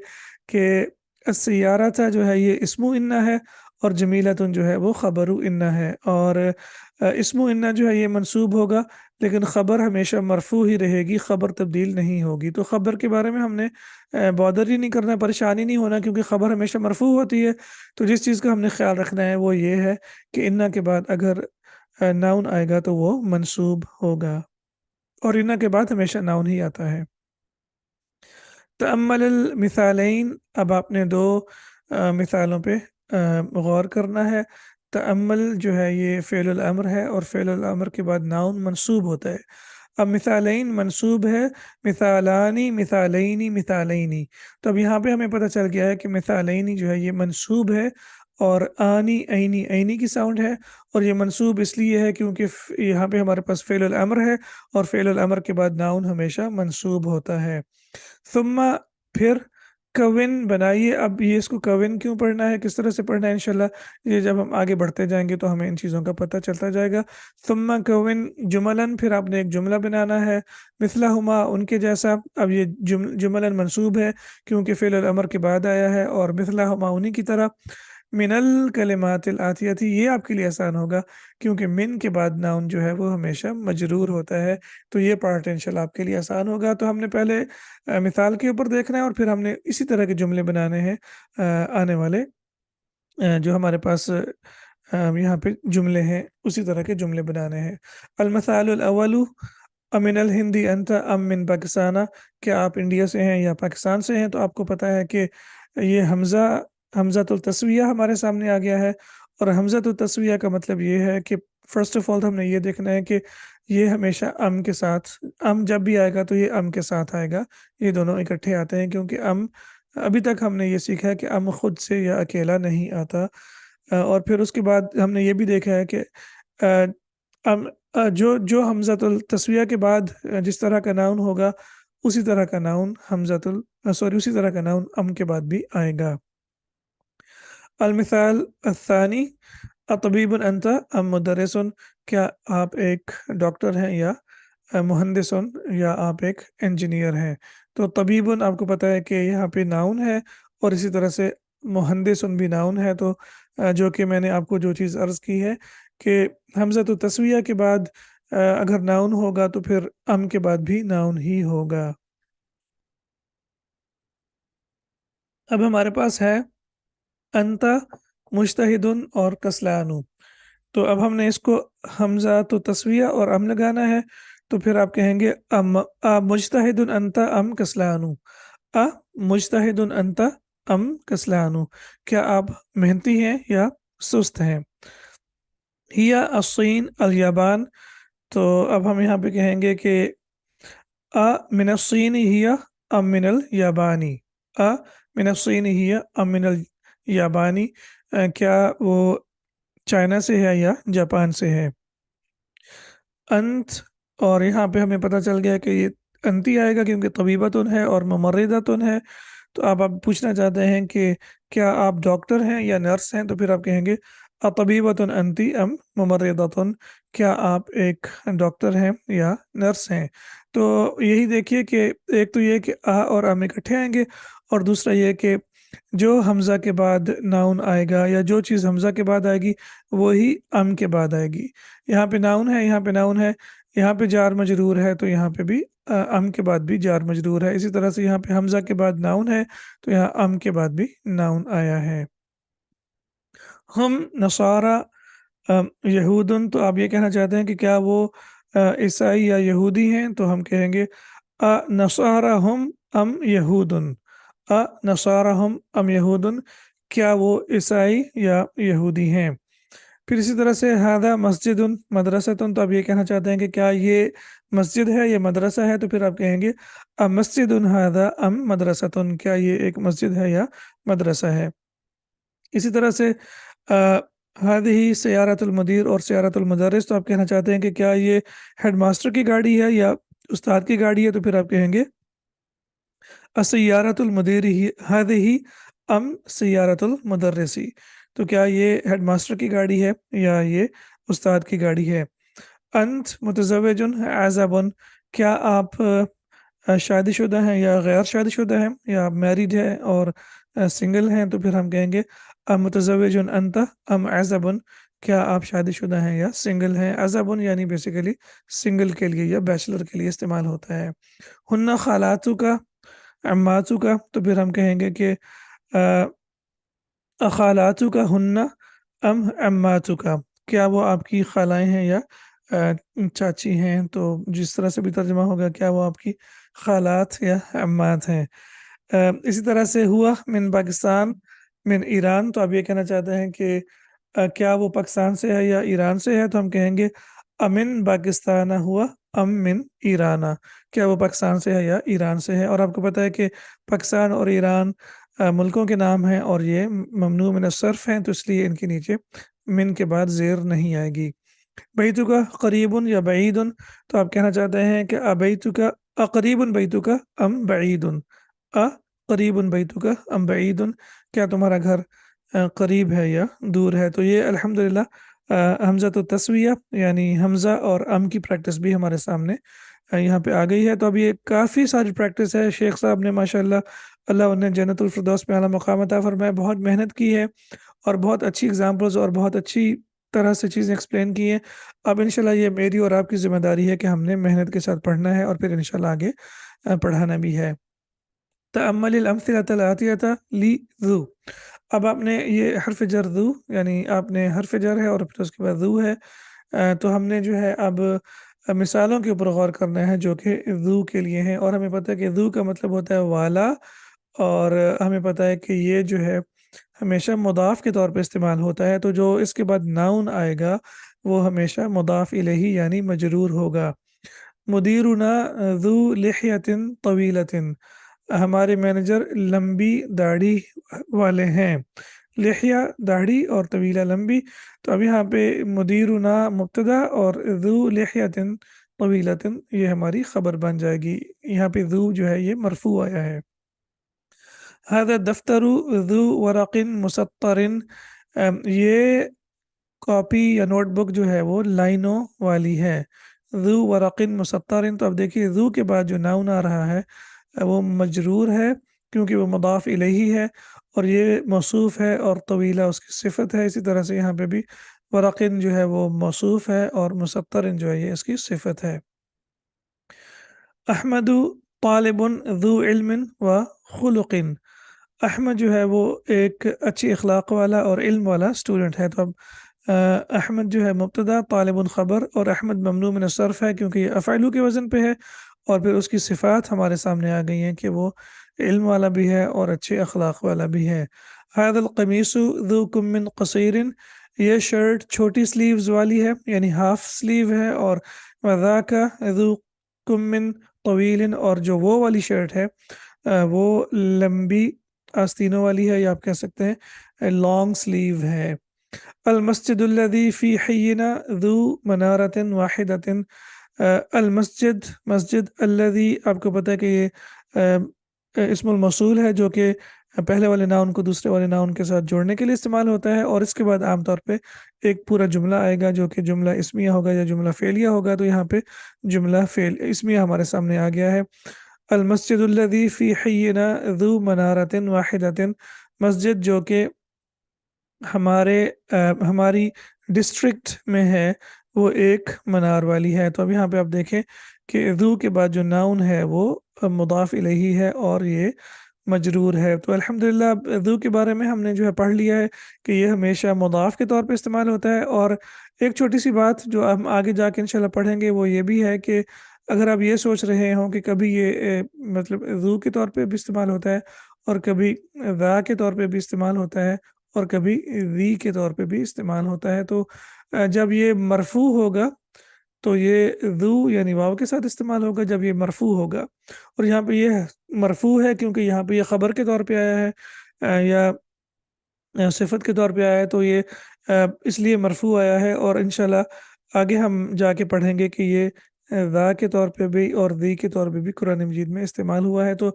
कि अस्सियारता जो है ये इस्मु इन्ना है, और जमीलतुन जो है वो ख़बरु इन्ना है, और इस्मु इन्ना जो है ये मंसूब होगा, लेकिन ख़बर हमेशा मरफ़ू ही रहेगी, ख़बर तब्दील नहीं होगी। तो ख़बर के बारे में हमने बॉदर ही नहीं करना, परेशानी नहीं होना, क्योंकि ख़बर हमेशा मरफ़ू होती है। तो जिस चीज़ का हमने ख़्याल रखना है वो ये है कि इन्ना के बाद अगर नाउन आएगा तो वो मंसूब होगा, और इन्ना के बाद हमेशा नाउन ही आता है। तअम्मल मिसालैन, अब आपने दो मिसालों पे गौर करना है। तअम्मल जो है ये फ़ेलुल अम्र है, और फ़ेलुल अम्र के बाद नाउन मंसूब होता है। अब मिसालैन मंसूब है, मिसालानी मिसालैनी मिसालैनी, तो अब यहाँ पे हमें पता चल गया है कि मिसालैनी जो है ये मंसूब है, और आनी ऐनी ऐनी की साउंड है, और ये मंसूब इसलिए है क्योंकि यहाँ पे हमारे पास फ़ेलुल अम्र है, और फ़ेलुल अम्र के बाद नाउन हमेशा मंसूब होता है। सुम्मा, फिर कविन बनाइए। अब ये इसको कविन क्यों पढ़ना है, किस तरह से पढ़ना है, इंशाल्लाह ये जब हम आगे बढ़ते जाएंगे तो हमें इन चीज़ों का पता चलता जाएगा। सुम्मा कविन जुमलन, फिर आपने एक जुमला बनाना है। मिसलाहुमा, उनके जैसा। अब ये जुमलन मंसूब है क्योंकि फ़िल अमर के बाद आया है, और मिसलाहुमा उन्हीं की तरह। मिनल कलिमातिल आतियती, ये आपके लिए आसान होगा क्योंकि मिन के बाद नाउन जो है वो हमेशा मजरूर होता है, तो ये पार्ट इंशाल्लाह आपके लिए आसान होगा। तो हमने पहले मिसाल के ऊपर देखना है, और फिर हमने इसी तरह के जुमले बनाने हैं आने वाले जो हमारे पास यहाँ पे जुमले हैं, उसी तरह के जुमले बनाने हैं। अलमसालुल अव्वलु, अमिनल हिंदी अंत अम मिन पाकिस्ताना, क्या आप इंडिया से हैं या पाकिस्तान से हैं। तो आपको पता है कि ये हमज़ातुल तस्विया हमारे सामने आ गया है। और हमज़ातुल तस्विया का मतलब ये है कि फ़र्स्ट ऑफ़ ऑल हमने ये देखना है कि ये हमेशा अम के साथ, अम जब भी आएगा तो ये अम के साथ आएगा। ये दोनों इकट्ठे आते हैं क्योंकि अम, अभी तक हमने ये सीखा है कि अम खुद से या अकेला नहीं आता। और फिर उसके बाद हमने ये भी देखा है कि अ, अम जो हमज़ातुल तस्विया के बाद जिस तरह का नाउन होगा, उसी तरह का नाउन उसी तरह का नाउन अम के बाद भी आएगा। अलमिसाल अत्सानी अतबीबुन अंता अम मुदर्रिसुन, क्या आप एक डॉक्टर हैं या मुहंदिसुन, या आप एक इंजीनियर हैं। तो तबीबुन आपको पता है कि यहाँ पे नाउन है, और इसी तरह से मुहंदिसुन भी नाउन है। तो जो कि मैंने आपको जो चीज़ अर्ज़ की है कि हमज़ा तस्विया के बाद अगर नाउन होगा तो फिर अम के बाद भी नाउन ही होगा। अब हमारे पास है अंता, मुज्तहिदुन और कस्लानु। तो अब हमने इसको हमज़ा तो तस्विया और अम लगाना है। तो फिर आप कहेंगे मुज्तहिदुन अंता अम कस्लानु। अ मुज्तहिदुन अंता अम कस्लानु, क्या आप मेहनती हैं या सुस्त हैं। हिया अस्सीन अल याबान, तो अब हम यहाँ पे कहेंगे कि मिन अस्सीन हिया अम मिनल याबानी। अ मिन अस्सीन हिया अम मिनल याबानी, क्या वो चाइना से है या जापान से है। अंत, और यहाँ पे हमें पता चल गया कि ये अंत ही आएगा क्योंकि तबीबतुन है और ममर्रिदतुन है। तो आप पूछना चाहते हैं कि क्या आप डॉक्टर हैं या नर्स हैं। तो फिर आप कहेंगे अतबीबतुन अंती अम ममर्रिदतुन, क्या आप एक डॉक्टर हैं या नर्स हैं। तो यही देखिए कि एक तो ये कि आ और अम इकट्ठे आएंगे, और दूसरा ये कि जो हमज़ा के बाद नाउन आएगा या जो चीज़ हमज़ा के बाद आएगी वो ही अम के बाद आएगी। यहाँ पे नाउन है, यहाँ पे नाउन है, यहाँ पे जार मजरूर है, तो यहाँ पे भी अम के बाद भी जार मजरूर है। इसी तरह से यहाँ पे हमज़ा के बाद नाउन है, तो यहाँ अम के बाद भी नाउन आया है। हम नसारा यहूदन, तो आप ये कहना चाहते हैं कि क्या वो ईसाई या यहूदी हैं। तो हम कहेंगे नसारा हम अम यहूदन। नसारा हम अम यहूदन, क्या वो ईसाई या यहूदी हैं। फिर इसी तरह से हादा मस्जिदुन मदरसतुन, तो आप ये कहना चाहते हैं कि क्या ये मस्जिद है, ये मदरसा है। तो फिर आप कहेंगे मस्जिदुन हादा अम मदरसतुन, क्या ये एक मस्जिद है या मदरसा है। इसी तरह से हादिही सयारतुल मुदीर और सयारतुल मुदर्रिस, तो आप कहना चाहते हैं कि क्या ये हेडमास्टर की गाड़ी है या उस्ताद की गाड़ी है। तो फिर आप कहेंगे असैयारतुल मुदीरी हादिही अम सैयारतुल मुदर्रिसी, तो क्या ये हेडमास्टर की गाड़ी है या ये उस्ताद की गाड़ी है। अंत मुतज़व्विजुन आज़ाबुन, क्या आप शादीशुदा हैं या गैर शादीशुदा हैं, या आप मैरिड हैं और सिंगल हैं। तो फिर हम कहेंगे मुतज़व्विजुन अंता अम आज़ाबुन, क्या आप शादीशुदा हैं या सिंगल हैं। आज़ाबुन यानी बेसिकली सिंगल के लिए या बैचलर के लिए इस्तेमाल होता है। हुन्ना खालातुका अम्मातुका, तो फिर हम कहेंगे कि खालातुका हुन्ना अम अम्मातुका, क्या वो आपकी खालाएँ हैं या चाची हैं। तो जिस तरह से भी तर्जुमा होगा, क्या वो आपकी खालात या अम्मात हैं। इसी तरह से हुआ मिन पाकिस्तान मिन ईरान, तो आप ये कहना चाहते हैं कि क्या वो पाकिस्तान से है या ईरान से है। तो हम कहेंगे अमिन पाकिस्तान हुआ अम मिन ईराना, क्या वो पाकिस्तान से है या ईरान से है। और आपको पता है कि पाकिस्तान और ईरान मुल्कों के नाम हैं और ये ममनू मिन सर्फ हैं, तो इसलिए इनके नीचे मिन के बाद ज़ेर नहीं आएगी। बैतुका करीबुन या बईदुन, तो आप कहना चाहते हैं कि अबैतुका अकरीबुन बैतुका अम बईदुन। अ करीबुन बैतुका अम बईदुन, क्या तुम्हारा घर करीब है या दूर है। तो ये अल्हम्दुलिल्लाह हमज़ा तो तस्विया यानी हमज़ा और अम की प्रैक्टिस भी हमारे सामने यहाँ पे आ गई है। तो अब ये काफ़ी सारी प्रैक्टिस है। शेख साहब ने माशाल्लाह, अल्लाह उन्हें जन्नतुल फिरदौस में आला मकाम अता फरमाए, बहुत मेहनत की है और बहुत अच्छी एग्ज़ाम्पल्स और बहुत अच्छी तरह से चीज़ें एक्सप्लेन की हैं। अब इंशाल्लाह ये मेरी और आपकी ज़िम्मेदारी है कि हमने मेहनत के साथ पढ़ना है और फिर इंशाल्लाह आगे पढ़ाना भी है। तअम्मलिल अम्सिलतल आतियता ली ज़ू, अब आपने ये हर्फ़ जर ज़ू यानी आपने हर्फ़ जर है और फिर उसके बाद ज़ू है। तो हमने जो है अब مثالوں کے اوپر غور کرنا ہے جو کہ ذو کے لیے ہیں، اور ہمیں پتہ ہے کہ ذو کا مطلب ہوتا ہے والا، اور ہمیں پتہ ہے کہ یہ جو ہے ہمیشہ مضاف کے طور پہ استعمال ہوتا ہے، تو جو اس کے بعد ناؤن آئے گا وہ ہمیشہ مضاف الیہ یعنی مجرور ہوگا۔ مدیرنا ذو لحیۃ طویلۃ، ہمارے مینیجر لمبی داڑھی والے ہیں۔ لحیہ داڑھی اور طویلہ لمبی، تو اب یہاں پہ مدیرنا مبتدا اور ذو لحیۃ طویلۃ یہ ہماری خبر بن جائے گی۔ یہاں پہ ذو جو ہے یہ مرفوع آیا ہے۔ هذا الدفتر ذو ورق مسطر، یہ کاپی یا نوٹ بک جو ہے وہ لائنوں والی ہے۔ ذو ورق مسطر، تو اب دیکھیے ذو کے بعد جو ناؤن آ رہا ہے وہ مجرور ہے کیونکہ وہ مضاف الیہ ہے، اور یہ موصوف ہے، اور طویلہ اس کی صفت ہے۔ اسی طرح سے یہاں پہ بھی ورقن جو ہے وہ موصوف ہے، اور مسطرن جو ہے یہ اس کی صفت ہے۔ احمد طالب ذو علم و خلق، احمد جو ہے وہ ایک اچھی اخلاق والا اور علم والا اسٹوڈنٹ ہے۔ تو اب احمد جو ہے مبتدا، طالب خبر، اور احمد ممنوع من الصرف ہے کیونکہ یہ افعلو کے وزن پہ ہے، اور پھر اس کی صفات ہمارے سامنے آ گئی ہیں کہ وہ علم والا بھی ہے اور اچھے اخلاق والا بھی ہے۔ هذا القمیص ذو کم قصیر، یہ شرٹ چھوٹی سلیوز والی ہے یعنی ہاف سلیو ہے، اور وذاک ذو کم طویل، اور جو وہ والی شرٹ ہے وہ لمبی آستینوں والی ہے، یا آپ کہہ سکتے ہیں لانگ سلیو ہے۔ المسجد الذي في حينا ذو منارة واحدة، المسجد مسجد، الذي آپ کو پتہ ہے کہ یہ اسم الموصول ہے جو کہ پہلے والے ناؤن کو دوسرے والے ناؤن کے ساتھ جوڑنے کے لیے استعمال ہوتا ہے، اور اس کے بعد عام طور پہ ایک پورا جملہ آئے گا جو کہ جملہ اسمیہ ہوگا یا جملہ فعلیہ ہوگا، تو یہاں پہ جملہ اسمیہ ہمارے سامنے آ گیا ہے۔ المسجد الذي في حينا ذو منارة واحدة، مسجد جو کہ ہماری ڈسٹرکٹ میں ہے وہ ایک منار والی ہے۔ تو اب یہاں پہ آپ دیکھیں کہ ذو کے بعد جو ناؤن ہے وہ مضاف الیہ ہے اور یہ مجرور ہے۔ تو الحمدللہ ذو کے بارے میں ہم نے جو ہے پڑھ لیا ہے کہ یہ ہمیشہ مضاف کے طور پہ استعمال ہوتا ہے، اور ایک چھوٹی سی بات جو ہم آگے جا کے انشاءاللہ پڑھیں گے وہ یہ بھی ہے کہ اگر آپ یہ سوچ رہے ہوں کہ کبھی یہ مطلب ذو کے طور پہ بھی استعمال ہوتا ہے، اور کبھی ذا کے طور پہ بھی استعمال ہوتا ہے، اور کبھی وی کے طور پہ بھی استعمال ہوتا ہے، تو جب یہ مرفوع ہوگا تو یہ ذو یعنی واو کے ساتھ استعمال ہوگا جب یہ مرفوع ہوگا، اور یہاں پہ یہ مرفوع ہے کیونکہ یہاں پہ یہ خبر کے طور پہ آیا ہے یا صفت کے طور پہ آیا ہے، تو یہ اس لیے مرفوع آیا ہے، اور انشاءاللہ آگے ہم جا کے پڑھیں گے کہ یہ ذا کے طور پہ بھی اور ذی کے طور پہ بھی قرآن مجید میں استعمال ہوا ہے۔ تو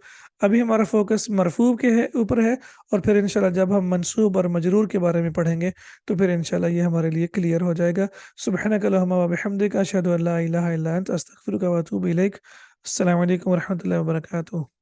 ابھی ہمارا فوکس مرفوع کے اوپر ہے، اور پھر انشاءاللہ جب ہم منصوب اور مجرور کے بارے میں پڑھیں گے تو پھر انشاءاللہ یہ ہمارے لیے کلیئر ہو جائے گا۔ سبحانک اللہم و بحمدک، اشہد ان لا الہ الا انت، استغفرک و اتوب الیک۔ السلام علیکم ورحمۃ اللہ وبرکاتہ۔